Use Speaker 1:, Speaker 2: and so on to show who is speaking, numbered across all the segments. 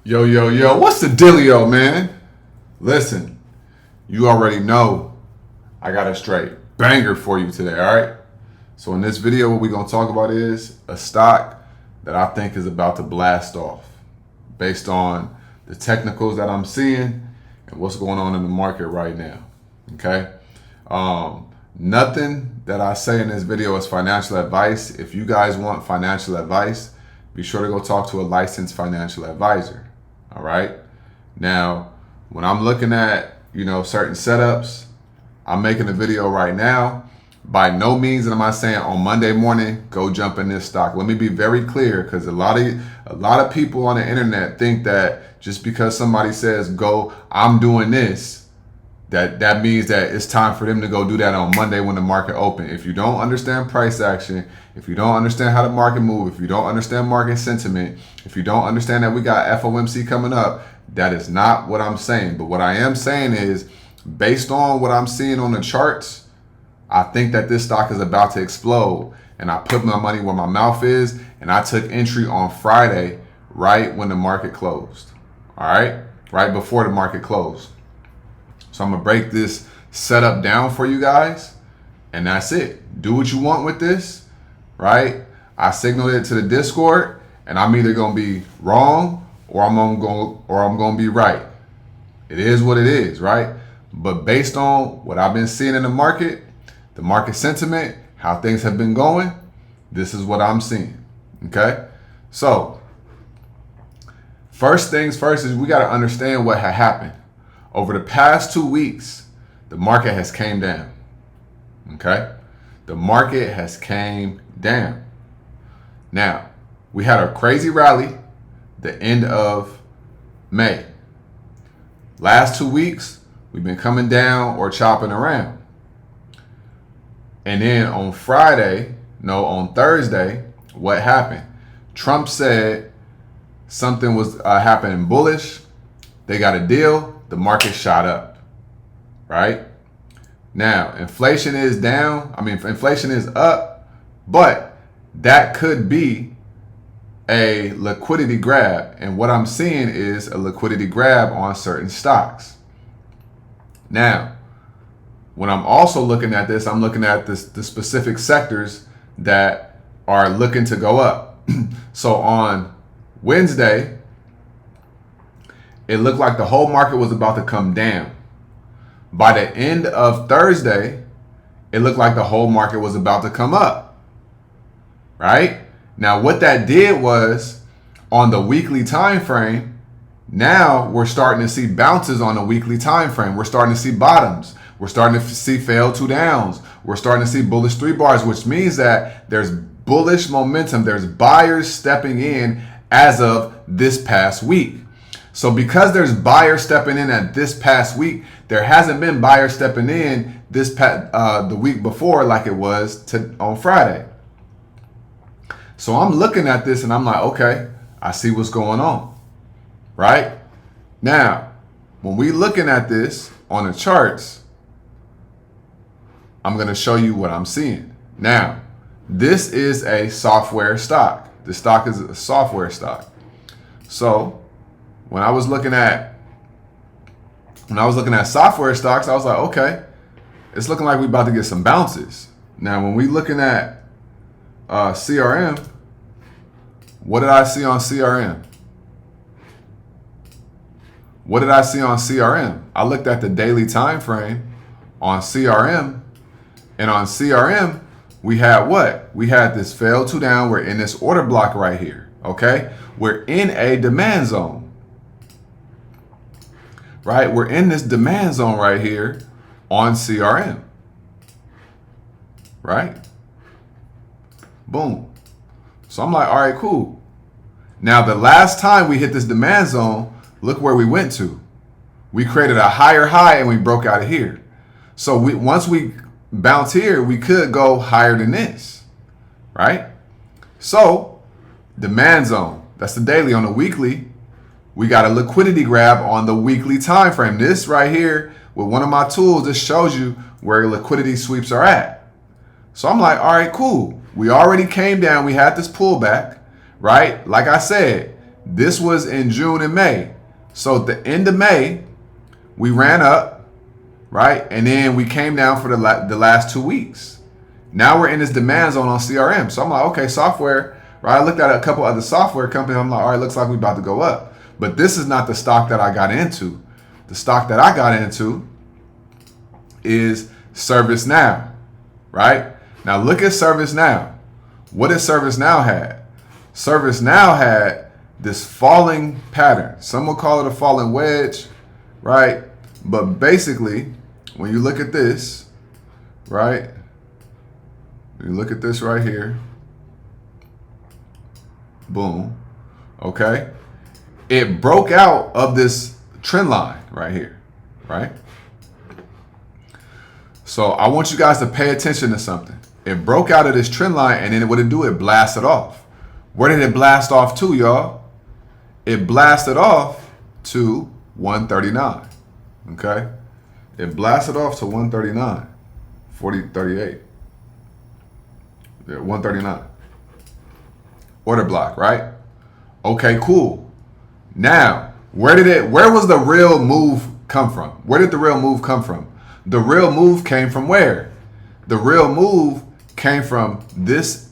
Speaker 1: Yo, yo, yo, what's the dealio, man? Listen, you already know I got a straight banger for you today, all right? So in this video, what we're going to talk about is a stock that I think is about to blast off based on the technicals that I'm seeing and what's going on in the market right now, okay? Nothing that I say in this video is financial advice. If you guys want financial advice, be sure to go talk to a licensed financial advisor. All right. Now, when I'm looking at, certain setups, I'm making a video right now. By no means am I saying on Monday morning, go jump in this stock. Let me be very clear, because a lot of people on the internet think that just because somebody says go, I'm doing this, that means that it's time for them to go do that on Monday when the market open. If you don't understand price action, if you don't understand how the market move, if you don't understand market sentiment, if you don't understand that we got FOMC coming up, that is not what I'm saying. But what I am saying is, based on what I'm seeing on the charts, I think that this stock is about to explode. And I put my money where my mouth is, and I took entry on Friday, right when the market closed. All right, right before the market closed. So I'm gonna break this setup down for you guys, and that's it. Do what you want with this, right? I signaled it to the Discord, and I'm either gonna be wrong or I'm gonna be right. It is what it is, right? But based on what I've been seeing in the market sentiment, how things have been going, this is what I'm seeing. Okay? So, first things first is we gotta understand what had happened. Over the past 2 weeks, the market has came down. Okay? The market has came down. Now, we had a crazy rally the end of May. Last 2 weeks, we've been coming down or chopping around. And then on Thursday, what happened? Trump said something was happening bullish. They got a deal. The market shot up, right? Now, inflation is down. Inflation is up, but that could be a liquidity grab. And what I'm seeing is a liquidity grab on certain stocks. Now, when I'm also looking at this, I'm looking at the specific sectors that are looking to go up. So on Wednesday, it looked like the whole market was about to come down. By the end of Thursday, it looked like the whole market was about to come up. Right? Now, what that did was, on the weekly time frame, now we're starting to see bounces on the weekly time frame. We're starting to see bottoms. We're starting to see fail two downs. We're starting to see bullish 3 bars, which means that there's bullish momentum. There's buyers stepping in as of this past week. So because there's buyers stepping in at this past week, there hasn't been buyers stepping in the week before like it was on Friday. So I'm looking at this and I'm like, okay, I see what's going on, right? Now, when we looking at this on the charts, I'm going to show you what I'm seeing. Now, this is a software stock. The stock is a software stock. So when I was looking at software stocks, I was like, okay, it's looking like we're about to get some bounces. Now, when we looking at CRM, what did I see on CRM? What did I see on CRM? I looked at the daily time frame on CRM, and on CRM, we had what? We had this fail two down. We're in this order block right here, okay? We're in a demand zone. Right? We're in this demand zone right here on CRM. Right? Boom. So I'm like, all right, cool. Now, the last time we hit this demand zone, look where we went to. We created a higher high and we broke out of here. So once we bounce here, we could go higher than this. Right? So, demand zone. That's the daily. On the weekly, we got a liquidity grab on the weekly time frame. This right here with one of my tools, this shows you where liquidity sweeps are at. So I'm like, all right, cool. We already came down. We had this pullback, right? Like I said, This was in June and May. So at the end of May, we ran up, right? And then we came down for the last 2 weeks. Now we're in this demand zone on CRM. So I'm like, okay, software, right? I looked at a couple other software companies. I'm like, all right, looks like we're about to go up. But this is not the stock that I got into. The stock that I got into is ServiceNow, right? Now look at ServiceNow. What did ServiceNow had? ServiceNow had this falling pattern. Some will call it a falling wedge, right? But basically, when you look at this, right? You look at this right here. Boom. Okay. It broke out of this trend line right here, right? So I want you guys to pay attention to something. It broke out of this trend line, and then what it do? It blasted off. Where did it blast off to, y'all? It blasted off to 139. Okay? It blasted off to 139. 38. Yeah, 139. Order block, right? Okay, cool. Now, where was the real move come from? Where did the real move come from? The real move came from where? The real move came from this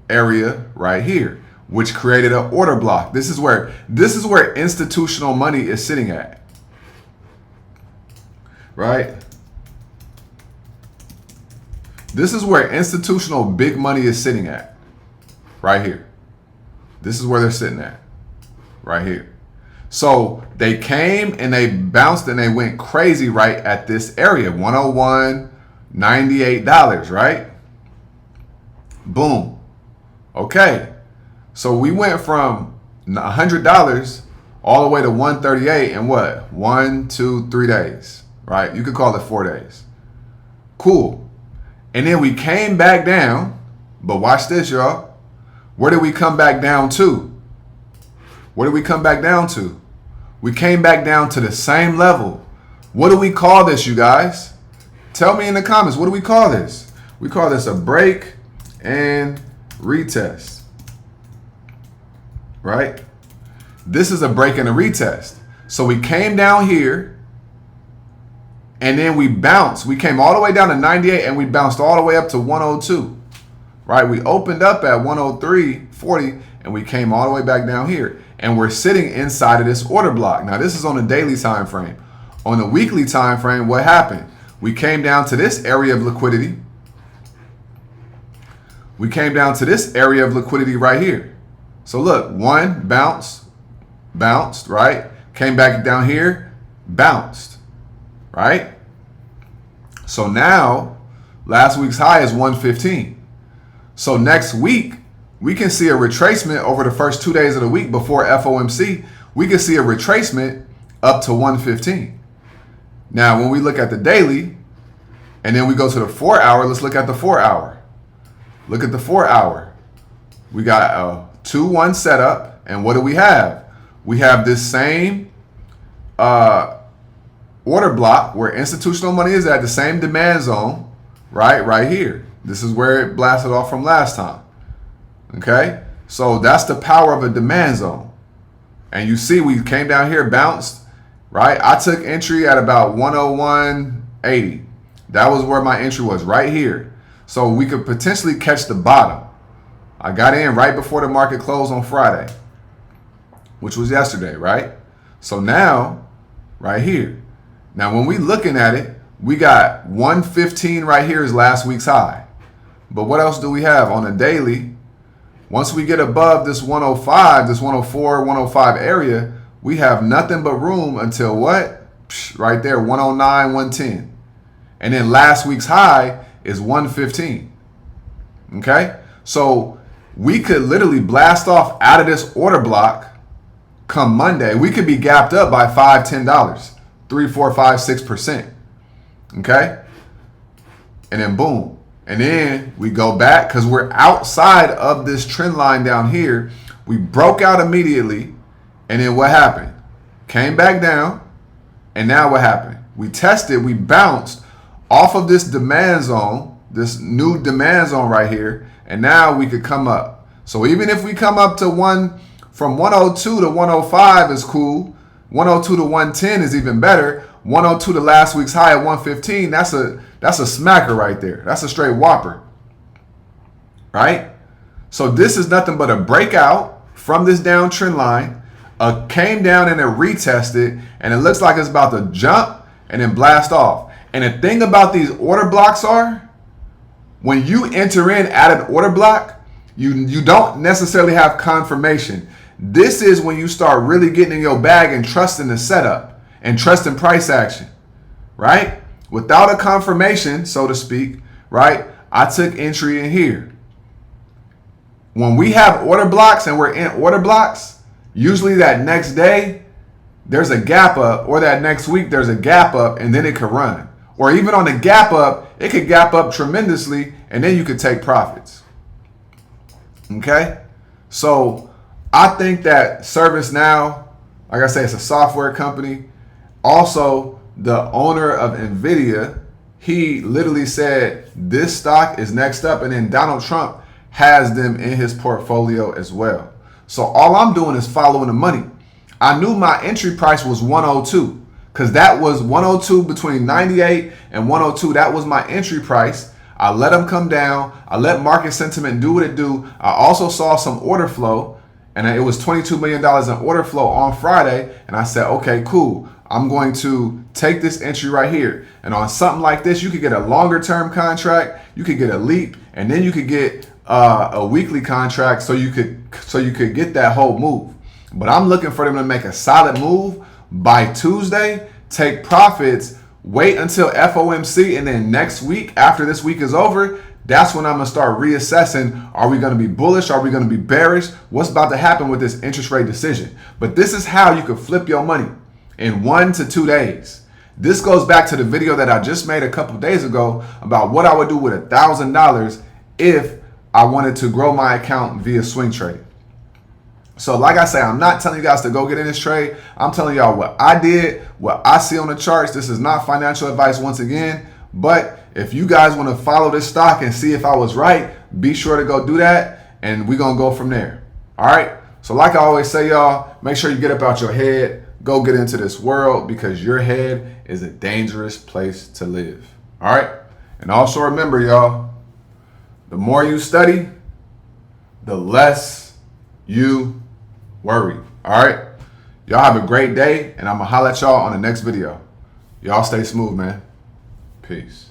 Speaker 1: area right here, which created an order block. This is where institutional money is sitting at. Right? This is where institutional big money is sitting at. Right here. This is where they're sitting at. Right here. So they came and they bounced and they went crazy right at this area. 101, $98, right? Boom. Okay. So we went from $100 all the way to 138 in what? 1, 2, 3 days, right? You could call it 4 days. Cool. And then we came back down, but watch this, y'all. Where did we come back down to? Where did we come back down to? We came back down to the same level. What do we call this, you guys? Tell me in the comments, what do we call this? We call this a break and retest. Right? This is a break and a retest. So we came down here and then we bounced. We came all the way down to 98 and we bounced all the way up to 102. Right? We opened up at 103.40 and we came all the way back down here. And we're sitting inside of this order block. Now this is on the daily time frame. On the weekly time frame, what happened? We came down to this area of liquidity. We came down to this area of liquidity right here. So look, one bounced, right? Came back down here, bounced, right? So now, last week's high is 115. So next week, we can see a retracement over the first 2 days of the week before FOMC. We can see a retracement up to 115. Now, when we look at the daily, and then we go to the 4 hour, let's look at the 4 hour. Look at the 4 hour. We got a 2-1 setup, and what do we have? We have this same order block where institutional money is at, the same demand zone, right here. This is where it blasted off from last time. Okay, so that's the power of a demand zone. And you see we came down here, bounced, right? I took entry at about 101.80. That was where my entry was, right here. So we could potentially catch the bottom. I got in right before the market closed on Friday, which was yesterday, right? So now, right here. Now when we looking at it, we got 115 right here is last week's high. But what else do we have on the daily? Once we get above this 105, this 104, 105 area, we have nothing but room until what? Right there, 109, 110. And then last week's high is 115. Okay? So we could literally blast off out of this order block come Monday. We could be gapped up by $5, $10, 3, 4, 5, 6%. Okay? And then boom. And then we go back because we're outside of this trend line down here. We broke out immediately. And then what happened? Came back down. And now what happened? We tested, we bounced off of this demand zone, this new demand zone right here. And now we could come up. So even if we come up to 1 From 102 to 105 is cool. 102 to 110 is even better. 102 to last week's high at 115, that's a smacker right there. That's a straight whopper. Right? So this is nothing but a breakout from this downtrend line. Came down and it retested, and it looks like it's about to jump and then blast off. And the thing about these order blocks are, when you enter in at an order block, you don't necessarily have confirmation. This is when you start really getting in your bag and trusting the setup and trusting price action, right? Without a confirmation, so to speak, right? I took entry in here. When we have order blocks and we're in order blocks, usually that next day, there's a gap up, or that next week, there's a gap up, and then it could run. Or even on the gap up, it could gap up tremendously, and then you could take profits. Okay? So I think that ServiceNow, like I say, it's a software company. Also, the owner of NVIDIA, he literally said this stock is next up, and then Donald Trump has them in his portfolio as well. So all I'm doing is following the money. I knew my entry price was 102 because that was 102 between 98 and 102. That was my entry price. I let them come down. I let market sentiment do what it do. I also saw some order flow, and it was $22 million in order flow on Friday. And I said, okay, cool. I'm going to take this entry right here. And on something like this, you could get a longer term contract. You could get a leap, and then you could get a weekly contract, so you could get that whole move. But I'm looking for them to make a solid move by Tuesday, take profits, wait until FOMC, and then next week, after this week is over, that's when I'm gonna start reassessing. Are we gonna be bullish? Are we gonna be bearish? What's about to happen with this interest rate decision? But this is how you can flip your money in 1 to 2 days. This goes back to the video that I just made a couple days ago about what I would do with $1,000 if I wanted to grow my account via swing trading. So like I say, I'm not telling you guys to go get in this trade. I'm telling y'all what I did, what I see on the charts. This is not financial advice once again, but if you guys want to follow this stock and see if I was right, be sure to go do that, and we're going to go from there. All right? So like I always say, y'all, make sure you get up out your head, go get into this world, because your head is a dangerous place to live. All right? And also remember, y'all, the more you study, the less you worry. All right? Y'all have a great day, and I'm going to holler at y'all on the next video. Y'all stay smooth, man. Peace.